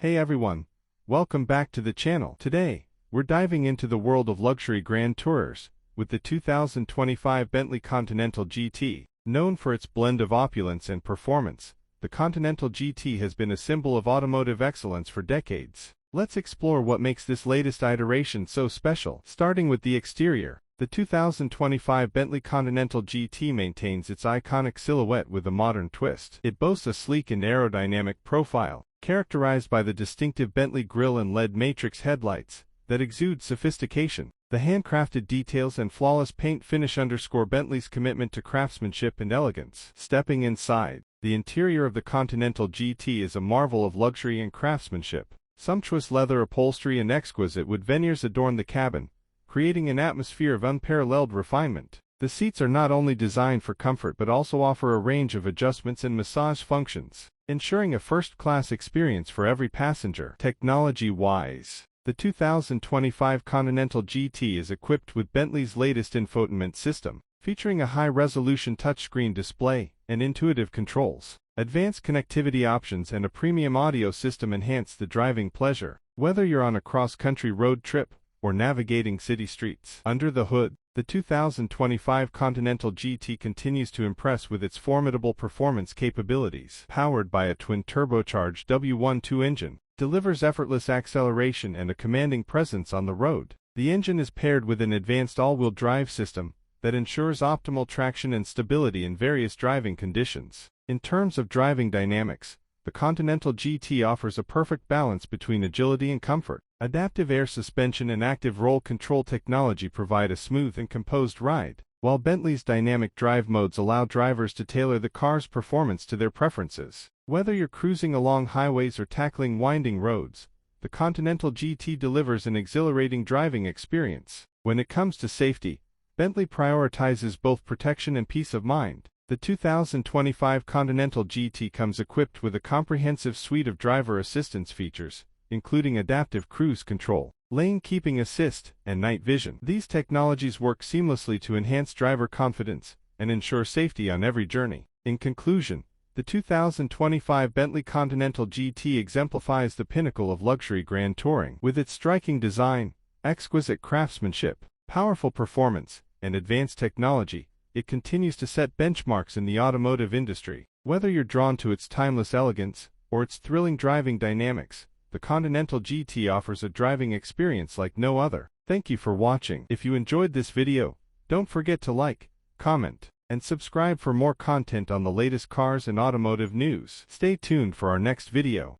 Hey everyone, welcome back to the channel. Today, we're diving into the world of luxury grand tourers with the 2025 Bentley Continental GT. Known for its blend of opulence and performance, the Continental GT has been a symbol of automotive excellence for decades. Let's explore what makes this latest iteration so special. Starting with the exterior, the 2025 Bentley Continental GT maintains its iconic silhouette with a modern twist. It boasts a sleek and aerodynamic profile, characterized by the distinctive Bentley grille and LED matrix headlights that exude sophistication. The handcrafted details and flawless paint finish underscore Bentley's commitment to craftsmanship and elegance. Stepping inside, the interior of the Continental GT is a marvel of luxury and craftsmanship. Sumptuous leather upholstery and exquisite wood veneers adorn the cabin, creating an atmosphere of unparalleled refinement. The seats are not only designed for comfort but also offer a range of adjustments and massage functions, ensuring a first-class experience for every passenger. Technology-wise, the 2025 Continental GT is equipped with Bentley's latest infotainment system, featuring a high-resolution touchscreen display and intuitive controls. Advanced connectivity options and a premium audio system enhance the driving pleasure, whether you're on a cross-country road trip or navigating city streets. Under the hood, the 2025 Continental GT continues to impress with its formidable performance capabilities. Powered by a twin-turbocharged W12 engine, delivers effortless acceleration and a commanding presence on the road. The engine is paired with an advanced all-wheel drive system that ensures optimal traction and stability in various driving conditions. In terms of driving dynamics, the Continental GT offers a perfect balance between agility and comfort. Adaptive air suspension and active roll control technology provide a smooth and composed ride, while Bentley's dynamic drive modes allow drivers to tailor the car's performance to their preferences. Whether you're cruising along highways or tackling winding roads, the Continental GT delivers an exhilarating driving experience. When it comes to safety, Bentley prioritizes both protection and peace of mind. The 2025 Continental GT comes equipped with a comprehensive suite of driver assistance features, including adaptive cruise control, lane keeping assist, and night vision. These technologies work seamlessly to enhance driver confidence and ensure safety on every journey. In conclusion, the 2025 Bentley Continental GT exemplifies the pinnacle of luxury grand touring. With its striking design, exquisite craftsmanship, powerful performance, and advanced technology, it continues to set benchmarks in the automotive industry. Whether you're drawn to its timeless elegance or its thrilling driving dynamics, the Continental GT offers a driving experience like no other. Thank you for watching. If you enjoyed this video, don't forget to like, comment, and subscribe for more content on the latest cars and automotive news. Stay tuned for our next video.